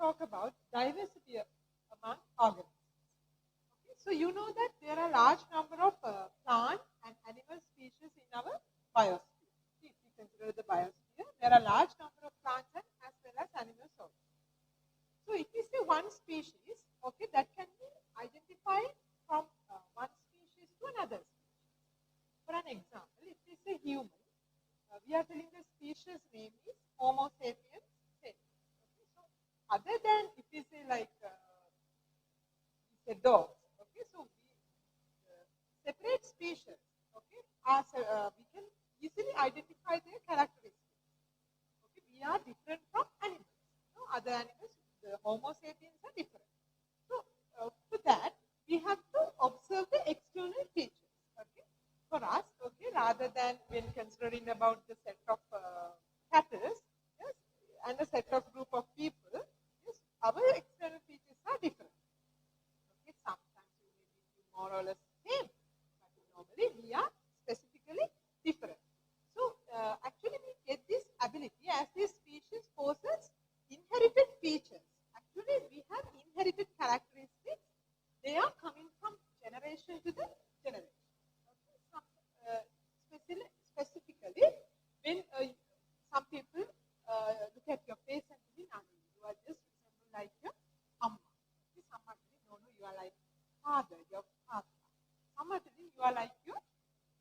talk about diversity among organisms. Okay, so you know that there are large number of plant and animal species in our biosphere. If you consider the biosphere, there are large number of plants and as well as animals also. So if we say one species, okay, that can be identified from one species to another species. For an example, if we say human, we are telling the species name is Homo sapiens sapiens. Okay, so other than if we say like we say dogs, okay, so we separate species, okay, as we can easily identify their characteristics. Okay, we are different from animals. No, other animals, the Homo sapiens are different. So for that, we have to observe the external features. Okay, for us, okay, rather than when considering about the set of cattle, yes, and a set of group of people, yes, our external features are different. Okay, sometimes we may be more or less same, but normally we are specifically different. So actually, we get this ability as this species possess inherited features. Actually, we have inherited characteristics. They are coming from generation to the generation. Okay. Specifically, when some people look at your face and think, you are just resemble like your amma. Somebody, no, you are like father, your father. Somebody, you are like your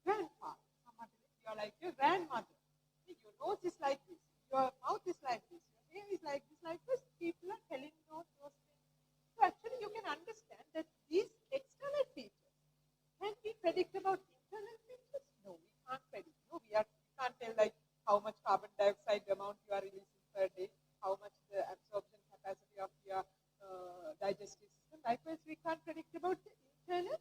grandfather. Somebody, you are like your grandmother. Your nose is like this. Your mouth is like this. Your hair is like this. Like this, people are telling those things. So actually, you can understand that these external features can we predict about internal features? No, we can't predict. No, we can't tell like how much carbon dioxide amount you are releasing per day, how much the absorption capacity of your digestive system. Likewise, we can't predict about the internal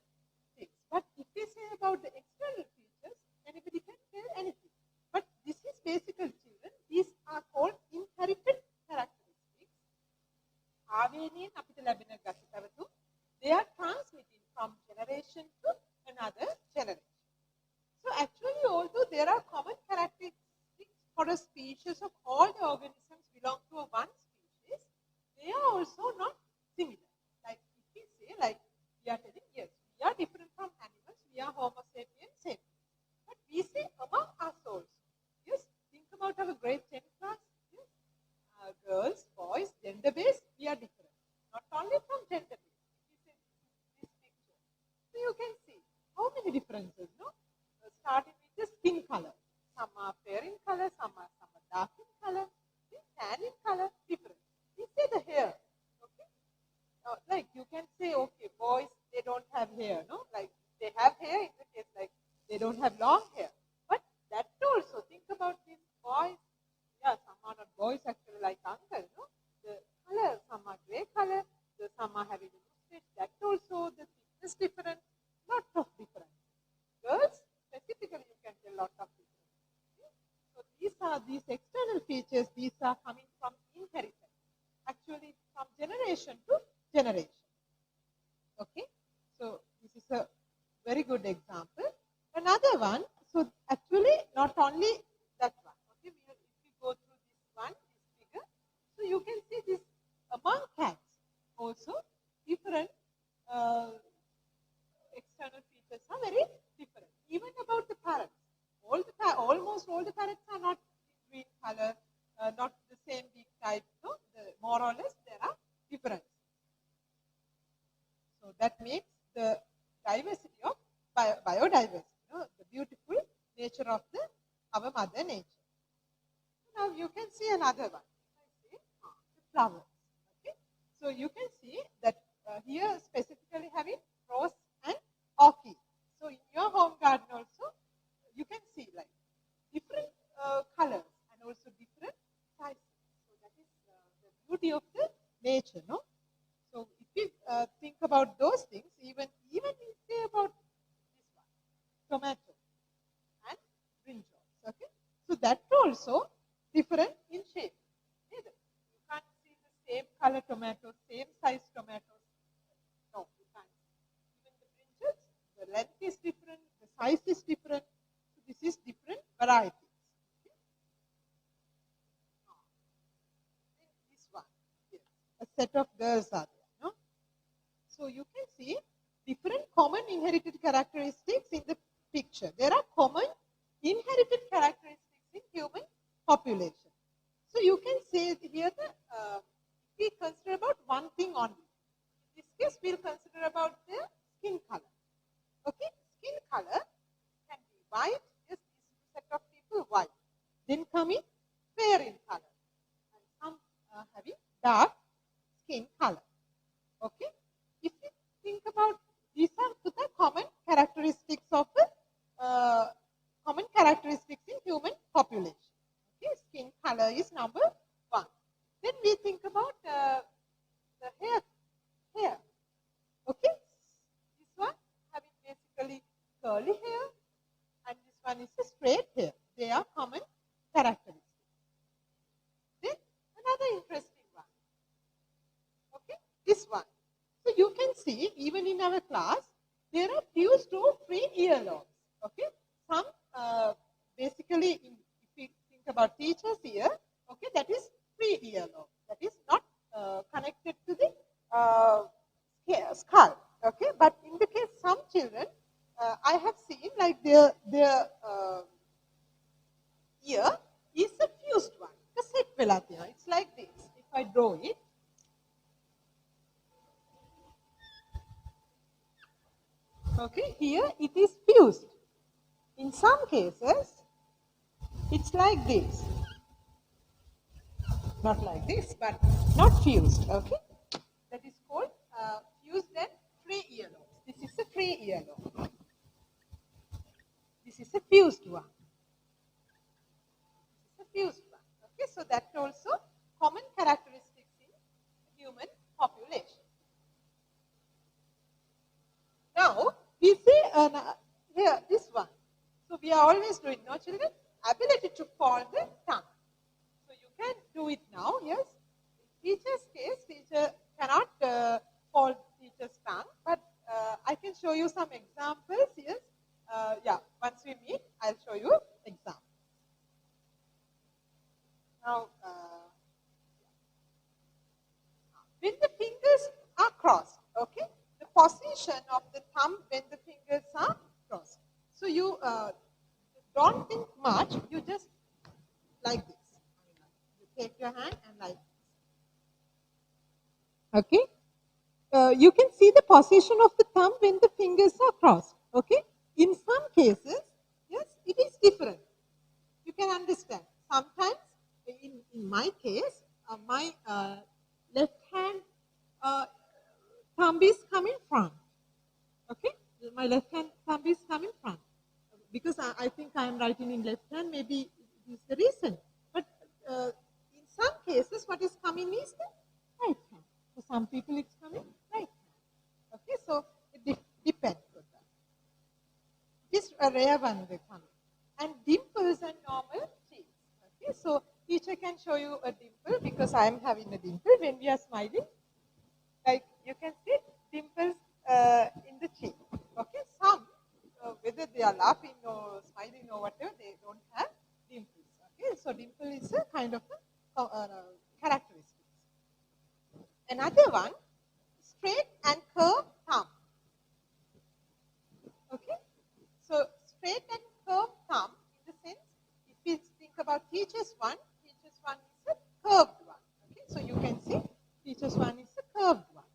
things. But if we say about the external features, anybody can tell anything. But this is basically, children, these are called inherited characteristics. They are transmitting from generation to another generation. So actually, although there are common characteristics for a species of all the organisms belong to a one species, they are also not similar. Like if we say, like we are telling, yes, we are different from animals, we are Homo sapiens sapiens. But we say among us also. Yes, think about our grade 10 class. Yes, girls, boys, gender based, we are different. Not only from gender based. If you say this picture, so you can see how many differences, no? Starting with the skin color. Some are fair in color, some are dark in color, tan in color, different. We say the hair, okay? Like you can say, okay, boys, they don't have hair, no? Like they have hair in the case like they don't have long hair. But that also, think about these boys. Yeah, some are not boys actually like uncle, no? The color, some are gray color, some are having a mustache. That also, the thickness different, lot of different. Girls, specifically, you can tell lot of different. Okay? So these are these external features. These are coming from inheritance. Actually, from generation to generation. Okay. So this is a very good example. Another one. So actually, not only that one. Okay. If we go through this one, this figure, so you can see this among cats also different external features are very different. Even about the parrots, almost all the parrots are not green color, not the same beak type. No, more or less there are differences. So that makes the diversity of biodiversity, the beautiful nature of our mother nature. Now you can see another one. The flowers. Okay, so you can see that here specifically having rose and orchid. So in your home garden also, you can see like different colors and also different sizes. So that is the beauty of the nature, no? So if you think about those things, even we say about this one, tomato and brinjals. Okay, so that also different in shape. You can't see the same color tomatoes, same size tomatoes. No, you can't. Even the brinjals, the length is different, the size is different. So this is different varieties. Okay? This one, yes. A set of girls are there. No? So you can see different common inherited characteristics in the picture. There are common inherited characteristics in human population. So you can say here that we consider about one thing only. In this case, we'll consider about the skin color. Okay, skin color can be white. Yes, this set of people white. Then coming fair in color, and some having dark skin color. Okay, if you think about these are the common characteristics of common characteristics in human population. Okay, skin color is number one. Then we think about the hair. Okay, this one having basically curly hair, and this one is a straight hair. They are common characteristics. Then another interesting one. Okay, this one. So you can see even in our class there are fused to free earlobes. Okay, some basically if we think about teachers here, okay, that is free earlobe. That is not connected to the skull. Okay, but in the case some children, I have seen like their ear is a fused one. It's like this. If I draw it, okay, here it is fused. In some cases, it's like this. Not like this, but not fused. Okay, that is called fused and free earlobes. This is a free earlobe. This is a fused one. This is a fused one. Okay, so that also common characteristics in human population. Now we see here this one. So we are always doing, no children, ability to fold the tongue. So you can do it now. Yes. In teacher's case, teacher cannot fold teacher's tongue, but I can show you some examples. Yes. Yeah. Once we meet, I'll show you examples. Now, when the fingers are crossed, okay, the position of the thumb when the fingers are crossed. So you don't think much. You just like this. You take your hand and like this. Okay. You can see the position of the thumb when the fingers are crossed. Okay. In some cases, yes, it is different. You can understand. Sometimes, in my case, my left hand thumb is coming front. Okay, my left hand thumb is coming front because I think I am writing in left hand. Maybe it is the reason. But in some cases, what is coming is the right hand. For some people, it's coming right hand. Okay, so it depends on that. This a rare one they come. And dimples and normal cheeks. Okay, so teacher can show you a dimple because I am having a dimple when we are smiling. Like you can see dimples in the cheek. Okay, some whether they are laughing or smiling or whatever, they don't have dimples. Okay, so dimple is a kind of a characteristic. Another one, straight and curved thumb. Okay, so straight and curved thumb in the sense, if we think about teacher's one is a curved one. Okay, so you can see teacher's one is a curved one.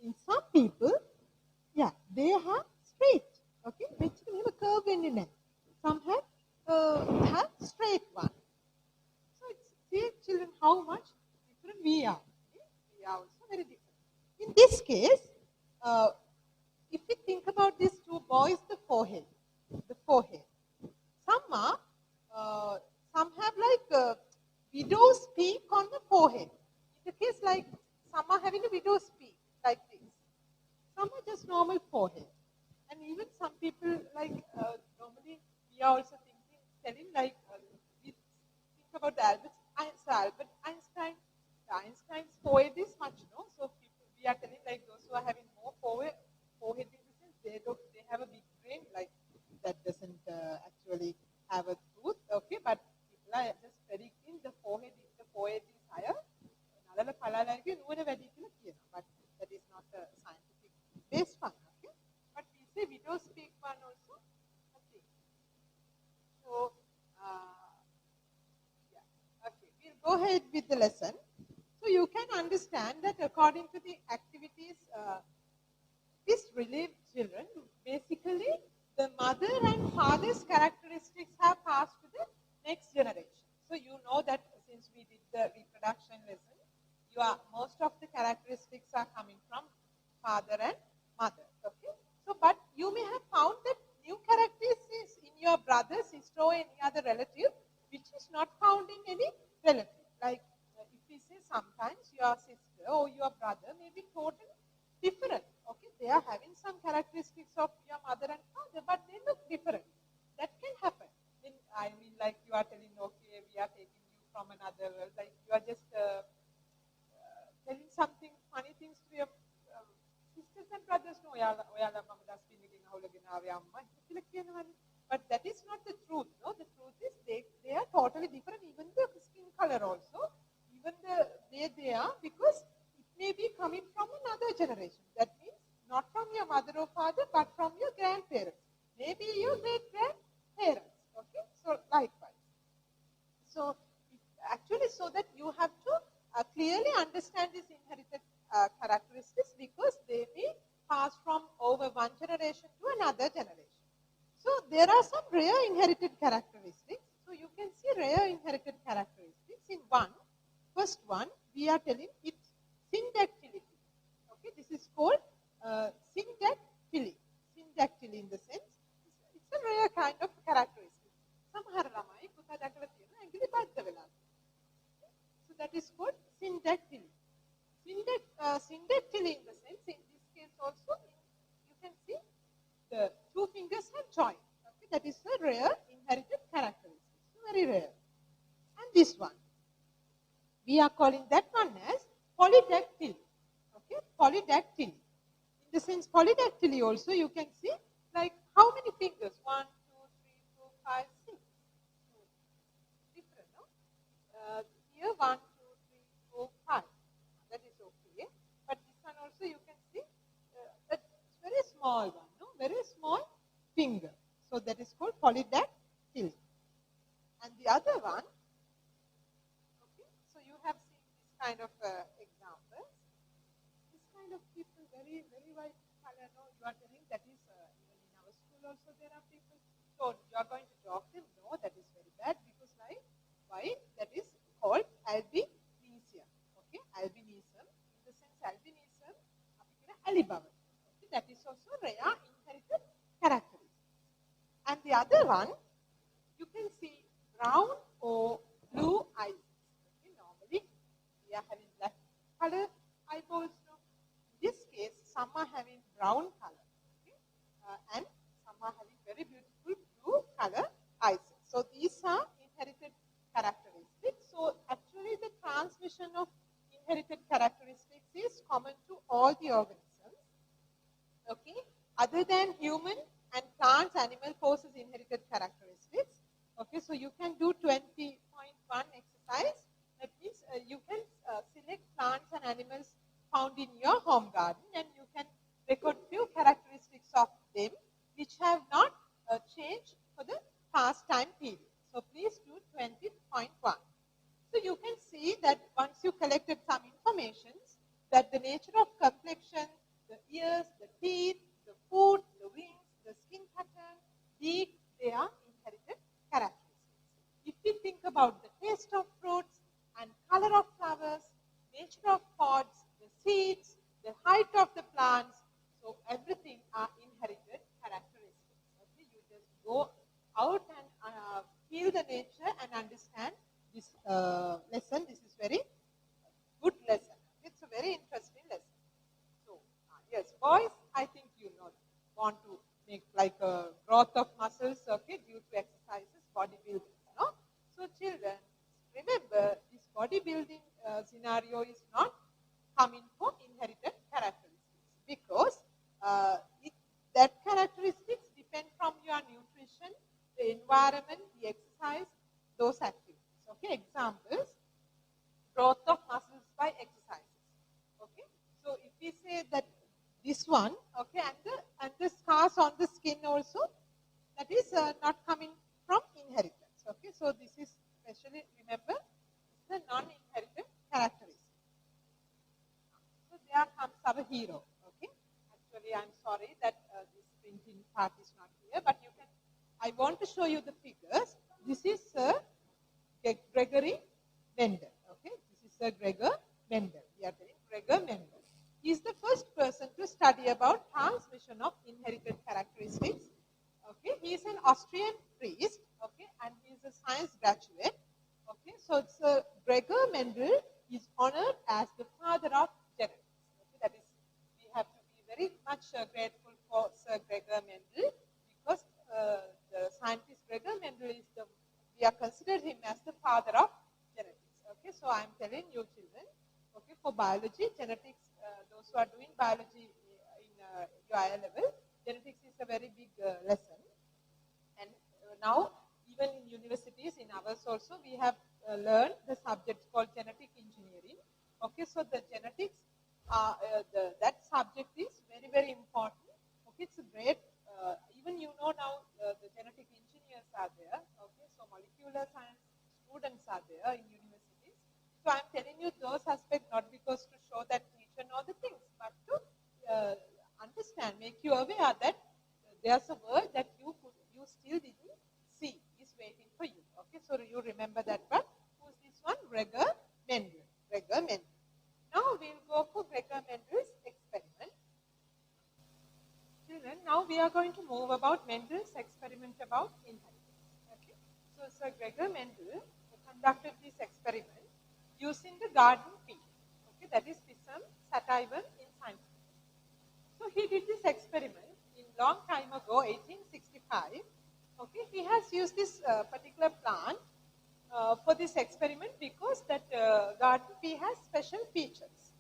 In some people, yeah, they have straight. Okay, which have a curve in the neck. Some have straight one. So it's see children how much different we are. Okay? We are also very different. In this case, if we think about these two boys, the forehead. Some have like widow's peak on the forehead. In the case like some are having a widow's peak like this. Some are just normal forehead. And even some people like normally we are also telling like we think about the Albert Einstein. The Einstein's forehead is much, no? So people, we are telling like those who are having more forehead in the sense they have a big brain like that doesn't actually have a tooth. Okay, but people are just predicting the forehead is higher. Another palala නුවණ වැඩි කියලා කියනවා. But that is not a scientific based one. Okay? But we say we don't speak one also. Okay. So, yeah. Okay. We'll go ahead with the lesson. So you can understand that according to the activities, this relieved children, basically the mother and father's characteristics have passed to the next generation. So you know that since we did the reproduction lesson, most of the characteristics are coming from father and mother. Okay. So, but you may have found that new characteristics in your brother, sister, or any other relative, which is not found in any relative. Like if we say sometimes your sister or your brother may be totally different. Okay, they are having some characteristics of your mother and father, but they look different. That can happen. I mean, like you are telling, okay, we are taking you from another world. Like you are just telling something funny things to your sisters and brothers. No, but that is not the truth. No, the truth is they are totally different. Even the skin color also, even the way they are, because it may be coming from another generation. That means not from your mother or father, but from your grandparents. Maybe your great-grandparents. Okay, so likewise. So actually, so that you have to clearly understand these inherited characteristics, because they may pass from over one generation to another generation. So there are some rare inherited characteristics. So you can see rare inherited characteristics in first one, we are telling it's syndactylity. Okay, this is called syndactyly. Syndactyly in the sense, it's a rare kind of characteristic. සමහර ළමයි පුතා දැකලා තියෙනවා ඇඟිලි බද්ධ වෙලා. So that is called syndactyly. Syndactyly in the sense, in this case also, you can see the two fingers have joined. Okay, that is a rare inherited characteristic. Very rare. And this one, we are calling that one as polydactyly. Okay, polydactyly. In the sense, polydactyly also, you can see like how many fingers? 1, 2, 3, 4, 5, 6. Different, no? Here 1, 2, 3, 4, 5. That is okay. But this one also you can see that's very small one, no? Very small finger. So that is called polydactyly. And the other one, okay, so you have seen this kind of examples. This kind of people, very, very white color, no? You are telling that is, even in our school also there are people. So you are going to talk them? No, that is very bad, because why? That is called albinism. Okay, albinism. In the sense, albinism, alibaba. Okay, that is also rare inherited characteristic. And the other one, you can see brown or blue eyes. Okay, normally we are having black color eyeballs. No? In this case, some are having brown color, okay? And some are having very beautiful blue color eyes. So these are inherited characteristics. So actually, the transmission of inherited characteristics is common to all the organisms. Okay, other than human and plants, animal possess inherited characteristics. Okay, so you can do 20.1 exercise. That means you can select plants and animals found in your home garden, and you can record few characteristics of them which have not changed for the past time period. So please do 20.1. So you can see that once you collected some information, that the nature of complexion, the ears, the teeth, the foot, the wings, the skin pattern, beak, they are inherited characteristics. If we think about the taste of fruits and color of flowers, nature of pods, the seeds, the height of the plants, so everything are inherited characteristics. Okay, you just go out and feel the nature and understand this lesson. This is very good lesson. It's a very interesting lesson. So, yes, boys, I think you know, want to make like a growth of muscles, okay, due to exercises, bodybuilding, no? So, children, remember, this bodybuilding scenario is not coming from inherited characteristics, because that characteristics depend from your nutrition, the environment, the exercise, those activities. Okay, examples, growth of muscles by exercises. this one, okay, and the scars on the skin also, that is not coming from inheritance. Okay, so this is especially, remember, the non-inherited characteristic. So there comes our hero. Okay, actually I'm sorry that this printing part is not here, but you can. I want to show you the figures. This is Gregory Mendel. Okay, this is Gregor Mendel. We are telling Gregor Mendel. He is the first person to study about transmission of inherited characteristics. Okay, he is an Austrian priest. Okay, and he is a science graduate. Okay, so it's Gregor Mendel is honored as the father of genetics. Okay, that is, we have to be very much grateful for Sir Gregor Mendel, because the scientist Gregor Mendel is we are considered him as the father of genetics. Okay, so I am telling you children, okay, for biology, genetics, those who are doing biology in your higher level, genetics is a very big lesson. And now, even in universities, in ours also, we have learned the subjects called genetic engineering. Okay, so the genetics, that subject is very, very important. Okay, it's a great, even you know now the genetic engineers are there. Okay, so molecular science students are there in universities. So I'm telling you those aspects not because to show that teacher know the things, but to understand, make you aware that there's a word that you still didn't see is waiting for you. Okay, so you remember that one. Who's this one? Gregor Mendel. Gregor Mendel. Now we'll go for Gregor Mendel's experiment. Children, now we are going to move about Mendel's experiment about inheritance. Okay, so Sir Gregor Mendel conducted this experiment using the garden pea. Okay, that is Pisum sativum in science. So he did this experiment in long time ago, 1865. Okay, he has used this particular plant for this experiment because that garden pea has special features.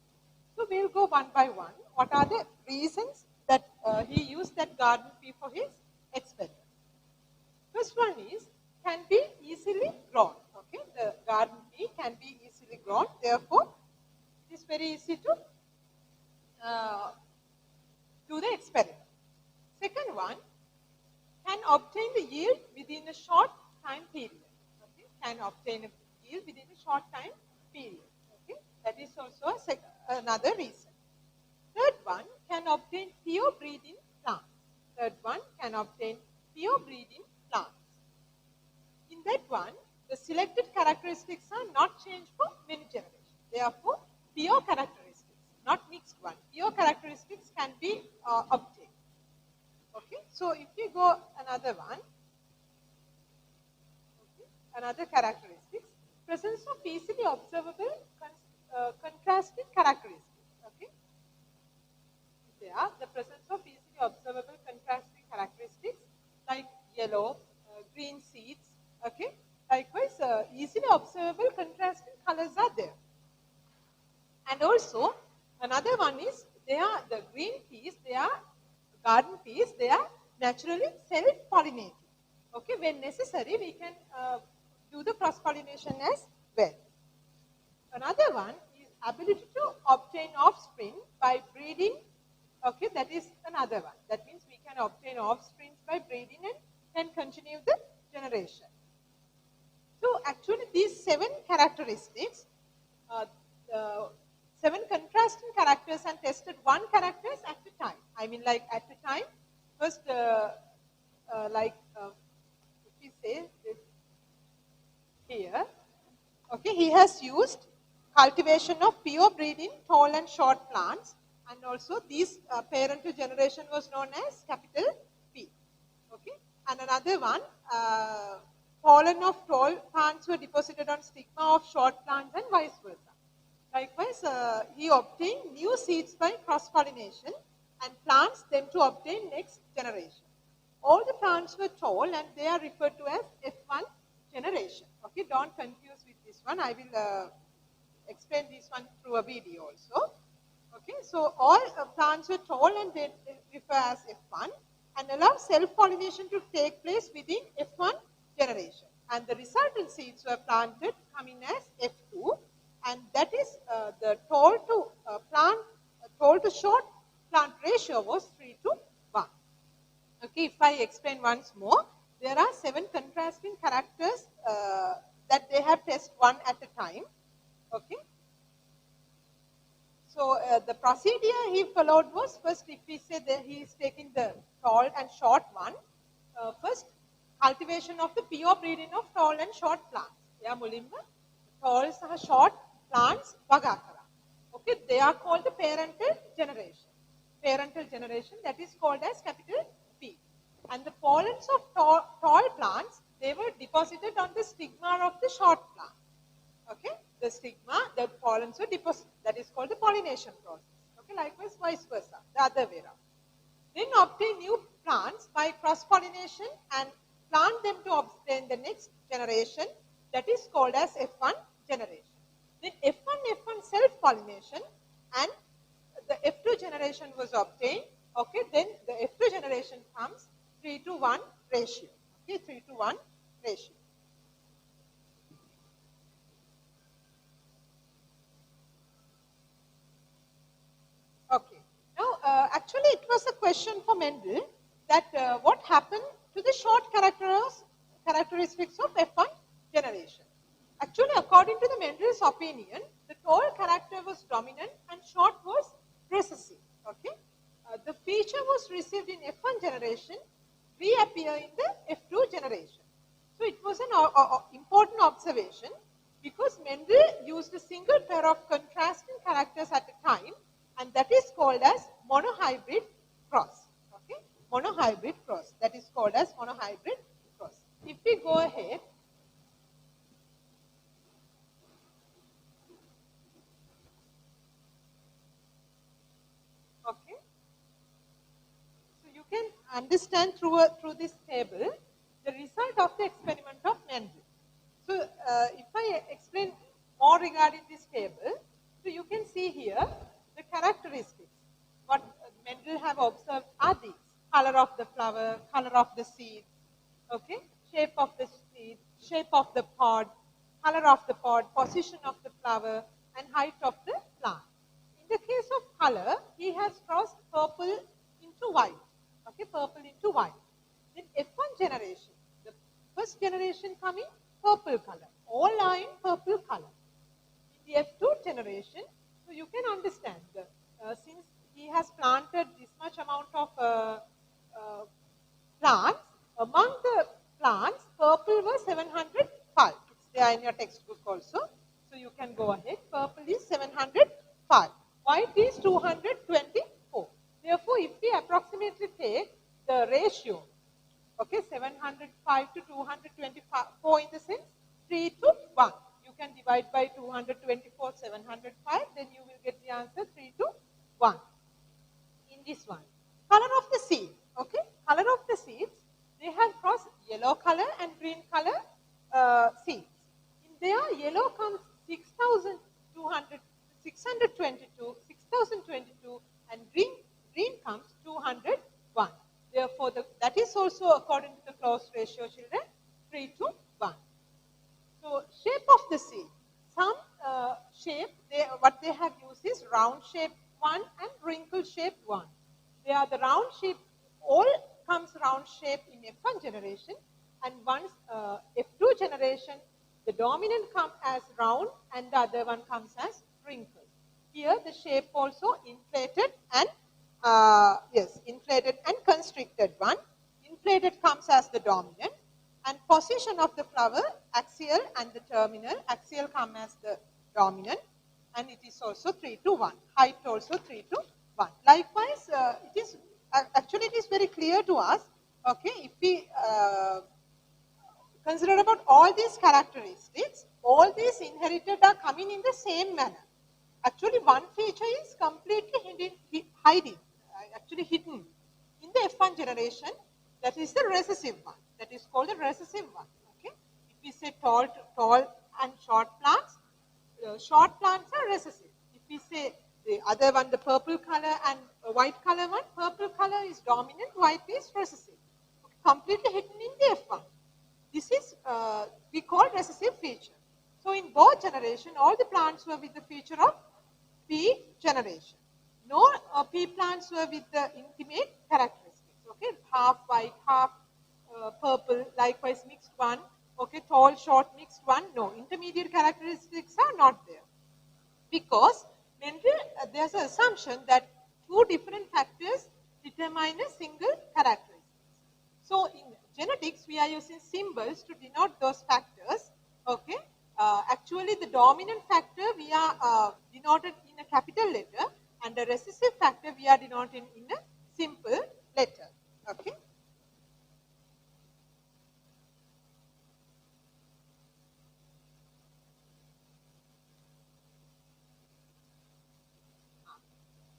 So we'll go one by one. What are the reasons that he used that garden pea for his experiment? First one is, can be easily grown. Okay, the garden pea can be easily grown. Therefore, it is very easy to do the experiment. Second one, can obtain the yield within a short time period. Okay, can obtain a yield within a short time period. Okay, that is also another reason. Third one, can obtain pure breeding plants. Third one, can obtain pure breeding plants. In that one, the selected characteristics are not changed for many generations. Therefore, pure characteristics, not mixed one, pure characteristics can be obtained. Okay, so if we go another one, okay, another characteristics, presence of easily observable contrasting characteristics. Okay, there are the presence of easily observable contrasting characteristics like yellow, green seeds. Okay, likewise, easily observable contrasting colors are there. And also, another one is, they are the green peas, they are garden peas, they are naturally self-pollinating. Okay, when necessary, we can do the cross-pollination as well. Another one is ability to obtain offspring by breeding. Okay, that is another one. That means we can obtain offspring by breeding and can continue the generation. So actually, these 7 characteristics, 7 contrasting characters, and tested 1 characters at a time. I mean, like at a time. First, if we say this here, okay, he has used cultivation of pure breeding tall and short plants, and also these parent to generation was known as capital P. Okay, and another one, pollen of tall plants were deposited on stigma of short plants and vice versa. Likewise, he obtained new seeds by cross-pollination and plants them to obtain next generation. All the plants were tall and they are referred to as F1 generation. Okay, don't confuse with this one. I will explain this one through a video also. Okay, so all plants were tall and they refer as F1 and allow self-pollination to take place within F1 generation. And the resultant seeds were planted coming as F2, and that is the tall to short plant ratio was 3 to 1. Okay, if I explain once more, there are 7 contrasting characters that they have tested one at a time. Okay. So the procedure he followed was, first if we say that he is taking the tall and short one, first cultivation of the pure breeding of tall and short plants. Yeah, මුලින්ම tall සහ short plants වගා කරා. Okay, they are called the parental generation. Parental generation, that is called as capital P. And the pollens of tall plants, they were deposited on the stigma of the short plant. Okay, the stigma, the pollens were deposited. That is called the pollination process. Okay, likewise vice versa, the other way around. Then obtain new plants by cross-pollination and plant them to obtain the next generation, that is called as F1 generation. Then F1 self-pollination and the F2 generation was obtained. Okay, then the F2 generation comes 3 to 1 ratio. Okay, 3 to 1 ratio. Okay. Now, actually, it was a question for Mendel that what happened to the short characteristics of F1 generation. Actually, according to the Mendel's opinion, the tall character was dominant and short was recessive. Okay. The feature was received in F1 generation, reappear in the F2 generation. So it was an important observation because Mendel used a single pair of contrasting characters at a time, and that is called as monohybrid cross. Okay, monohybrid cross. That is called as monohybrid cross. If we go ahead, okay, so you can understand through this table the result of the experiment of Mendel. So if I explain more regarding this table, so you can see here the characteristics. What Mendel have observed are these: color of the flower, color of the seed, okay, shape of the seed, shape of the pod, color of the pod, position of the flower, and height of the plant. In the case of color, he has crossed purple into white. Okay, purple into white. Then F1 generation, the first generation coming purple color. All are in purple color. In the F2 generation, so you can understand that since he has planted this much amount of plants, among the plants, purple was 705. It's there in your textbook also. So you can go ahead. Purple is 705. White is 224. Therefore, if we approximately take the ratio, okay, 705 to 224 in the sense 3 to 1. You can divide by 224, 705, then you will get the answer 3 to 1 in this one. Color of the seed, okay, color of the seeds, they have crossed yellow color and green color seeds. In there, yellow comes 6,22, and green comes 201. Therefore, that is also according to the close ratio, children, 3 to 1. So, shape of the seed. Some shape, what they have used is round shaped one and wrinkle shaped one. They are the round shape, all comes round shape in F1 generation, and once F2 generation, the dominant comes as round and the other one comes as wrinkle. Here the shape also inflated and inflated and constricted one. Inflated comes as the dominant, and position of the flower, axial and the terminal. Axial come as the dominant, and it is also 3 to 1. Height also 3 to 1. Likewise, it is very clear to us. Okay, if we consider about all these characteristics, all these inherited are coming in the same manner. Actually, one feature is completely hidden in the F1 generation. That is the recessive one. That is called the recessive one. Okay. If we say tall and short plants are recessive. If we say the other one, the purple color and white color one, purple color is dominant, white is recessive. Okay. Completely hidden in the F1. This is we call recessive feature. So in both generation, all the plants were with the feature of P generation. no pea plants were with the intimate characteristics. Okay, half white, half purple, likewise mixed one. Okay, tall, short, mixed one. No, intermediate characteristics are not there because there's an assumption that two different factors determine a single characteristic. So in genetics, we are using symbols to denote those factors. Okay, actually the dominant factor we are denoted in a capital letter, and the recessive factor we are denoted in a simple letter. Okay.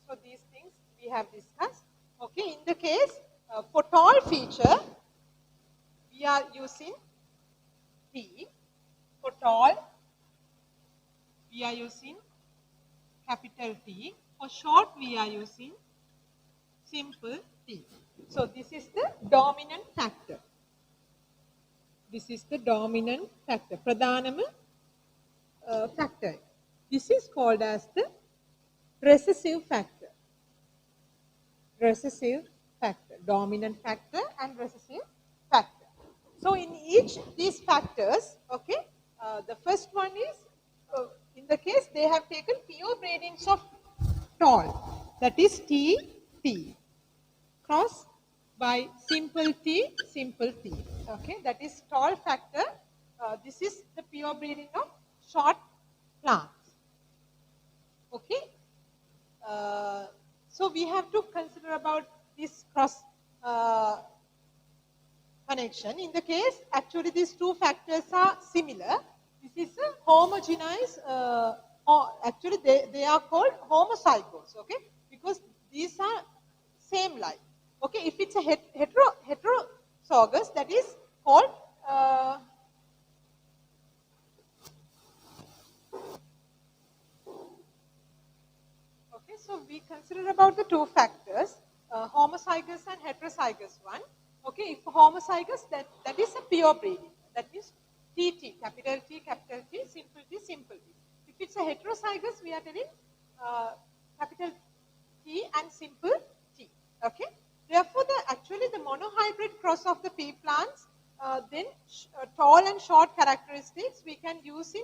So these things we have discussed. Okay, in the case for tall feature, we are using T. For tall, we are using capital T. For short, we are using simple T. So this is the dominant factor. This is the dominant factor. Pradhanama factor. This is called as the recessive factor. Recessive factor. Dominant factor and recessive factor. So in each these factors, okay, the first one is, in the case they have taken pure gradients of tall, that is T, T, cross by simple T, simple T. Okay, that is tall factor. This is the pure breeding of short plants. Okay, so we have to consider about this cross connection. In the case, actually these two factors are similar. This is a homogenized, actually they are called homozygous, okay, because these are same like. Okay, if it's a heterozygous, that is called okay, so we consider about the two factors, homozygous and heterozygous one. Okay, if homozygous, that is a pure breeding. That is TT, capital T, simple T, simple T. If it's a heterozygous, we are telling capital T and simple T. Okay. Therefore, actually the monohybrid cross of the pea plants, then tall and short characteristics we can use a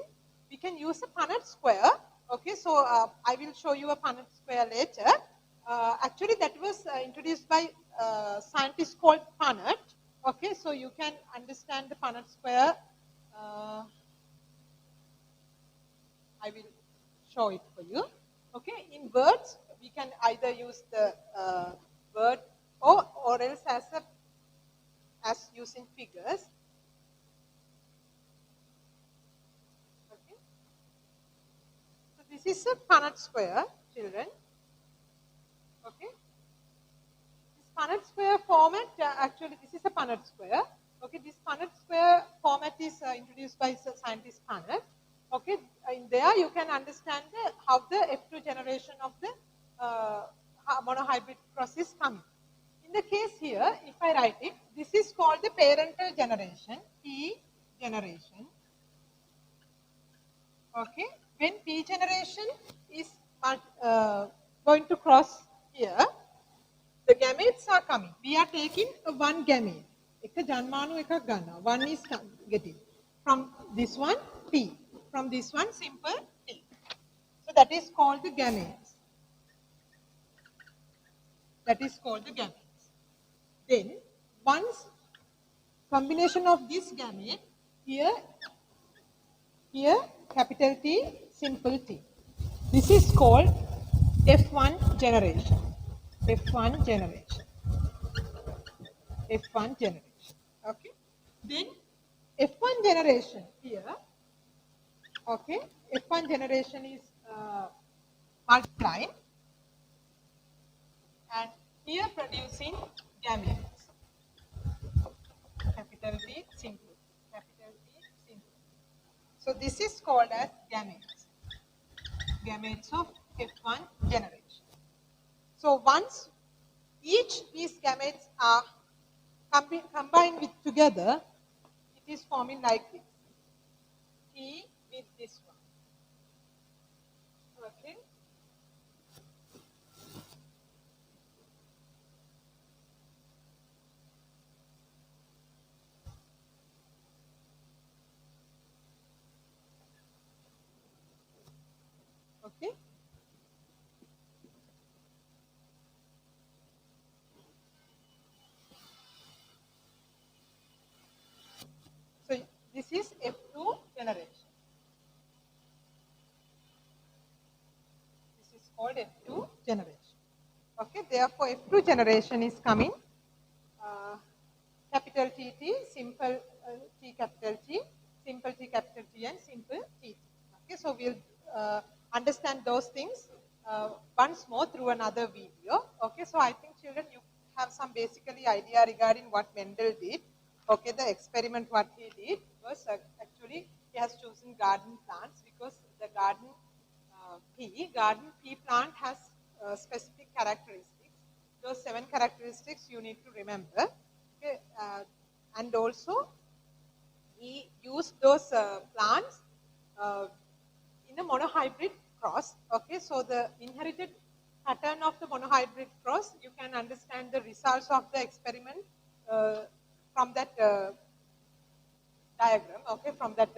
Punnett square. Okay, so I will show you a Punnett square later. Actually, that was introduced by a scientist called Punnett. Okay, so you can understand the Punnett square. I will show it for you. Okay, in words, we can either use the word or else as using figures. Okay. So this is a Punnett square, children. Okay. This Punnett square format, actually this is a Punnett square. Okay, this Punnett square format is introduced by scientist Punnett. Okay, in there you can understand how the F2 generation of the monohybrid cross is coming. In the case here, if I write it, this is called the parental generation, P generation. Okay, when P generation is going to cross here, the gametes are coming. We are taking one gamete. One is getting from this one P, from this one simple T. So that is called the gametes. That is called the gametes. Then once combination of this gamete, here capital T, simple T. This is called F1 generation. F1 generation. F1 generation. Okay. Then F1 generation here. Okay. F1 generation is multiplying and here producing gametes. Capital T, simple. Capital T, simple. So this is called as gametes. Gametes of F1 generation. So once each these gametes are combined with together, it is forming like this. T with this one. Okay. Okay, therefore F2 generation is coming. Capital TT, simple T capital T, simple T capital T, and simple TT. Okay, so we'll understand those things once more through another video. Okay, so I think children, you have some basically idea regarding what Mendel did. Okay, the experiment what he did was actually he has chosen garden plants because the garden pea plant has specific characteristics. Those 7 characteristics you need to remember. Okay, and also he used those plants uh, in a monohybrid cross. Okay, so the inherited pattern of the monohybrid cross, you can understand the results of the experiment from that diagram, okay, from that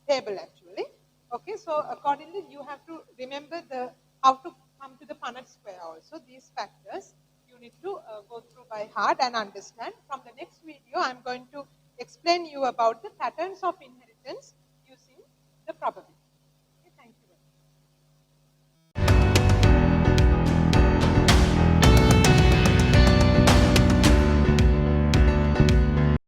table actually. Okay, so accordingly you have to remember the how to come to the Punnett square also. These factors you need to go through by heart and understand. From the next video, I'm going to explain you about the patterns of inheritance using the probability.